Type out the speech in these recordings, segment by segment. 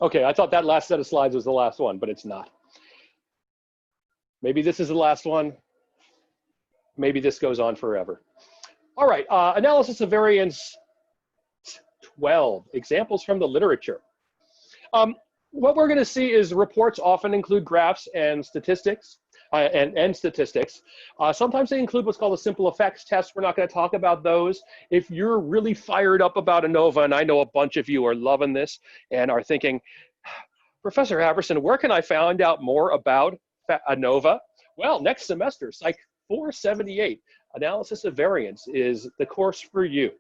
Okay, I thought that last set of slides was the last one, but it's not. Maybe this is the last one. Maybe this goes on forever. All right, analysis of variance 12, examples from the literature. What we're gonna see is reports often include graphs and statistics, sometimes they include what's called a simple effects test. We're not gonna talk about those. If you're really fired up about Anova, and I know a bunch of you are loving this and are thinking, Professor Haverson, where can I find out more about Anova? Well, next semester, Psych 478, Analysis of Variance, is the course for you,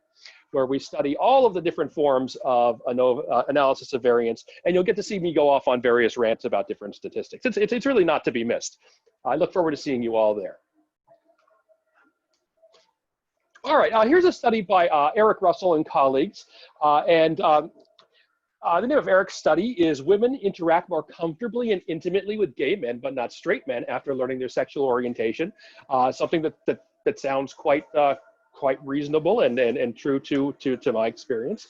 where we study all of the different forms of Anova, analysis of variance, and you'll get to see me go off on various rants about different statistics. It's really not to be missed. I look forward to seeing you all there. All right, here's a study by Eric Russell and colleagues, the name of Eric's study is Women Interact More Comfortably and Intimately with Gay Men, but Not Straight Men After Learning Their Sexual Orientation. Something that sounds quite reasonable and true to my experience.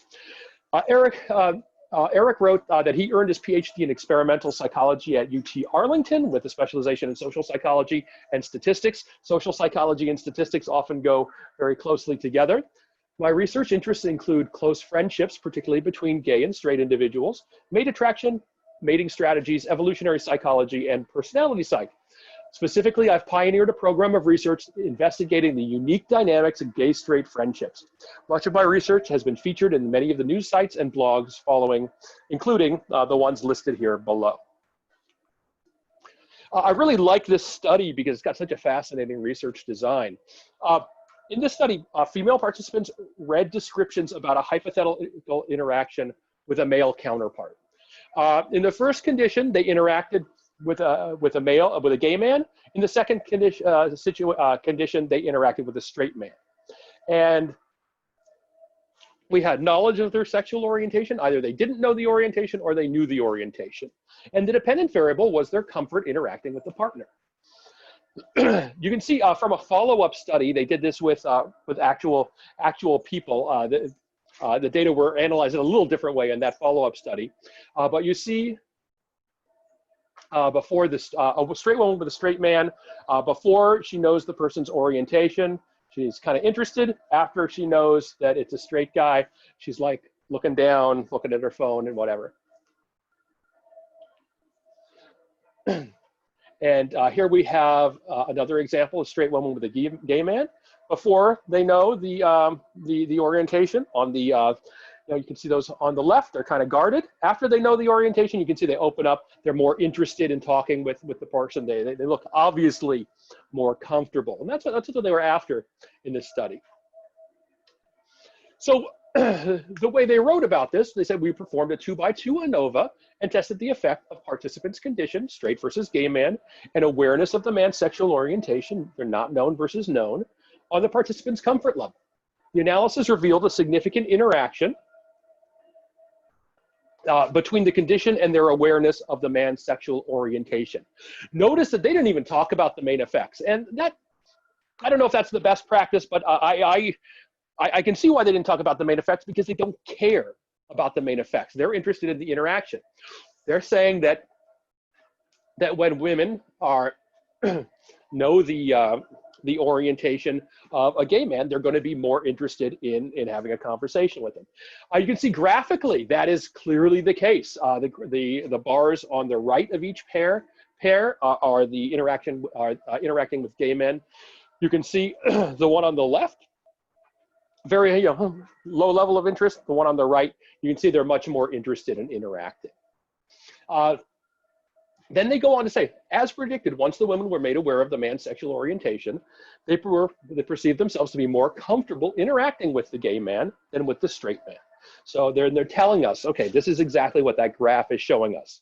Eric wrote that he earned his PhD in experimental psychology at UT Arlington with a specialization in social psychology and statistics. Social psychology and statistics often go very closely together. My research interests include close friendships, particularly between gay and straight individuals, mate attraction, mating strategies, evolutionary psychology, and personality psych. Specifically, I've pioneered a program of research investigating the unique dynamics of gay-straight friendships. Much of my research has been featured in many of the news sites and blogs following, including the ones listed here below. I really like this study because it's got such a fascinating research design. In this study, female participants read descriptions about a hypothetical interaction with a male counterpart. In the first condition, they interacted with a gay man. In the second condition, they interacted with a straight man. And we had knowledge of their sexual orientation. Either they didn't know the orientation or they knew the orientation. And the dependent variable was their comfort interacting with the partner. You can see from a follow-up study, they did this with actual people. The data were analyzed in a little different way in that follow-up study. But you see before this, a straight woman with a straight man, before she knows the person's orientation, she's kind of interested. After she knows that it's a straight guy, she's like looking down, looking at her phone and whatever. And here we have another example, a straight woman with a gay man. Before they know the orientation, on the you can see those on the left, they're kind of guarded. After they know the orientation, you can see they open up. They're more interested in talking with the person. They look obviously more comfortable, and that's what they were after in this study. So the way they wrote about this, they said we performed a 2x2 Anova and tested the effect of participants' condition, straight versus gay man, and awareness of the man's sexual orientation, they're not known versus known, on the participants' comfort level. The analysis revealed a significant interaction between the condition and their awareness of the man's sexual orientation. Notice that they didn't even talk about the main effects. And that, I don't know if that's the best practice, but I can see why they didn't talk about the main effects, because they don't care about the main effects. They're interested in the interaction. They're saying that when women know the orientation of a gay man, they're going to be more interested in having a conversation with him. You can see graphically that is clearly the case. The bars on the right of each pair are the interacting with gay men. You can see the one on the left, very low level of interest. The one on the right, you can see they're much more interested in interacting. Then they go on to say, as predicted, once the women were made aware of the man's sexual orientation, they perceived themselves to be more comfortable interacting with the gay man than with the straight man. So they're telling us, okay, this is exactly what that graph is showing us.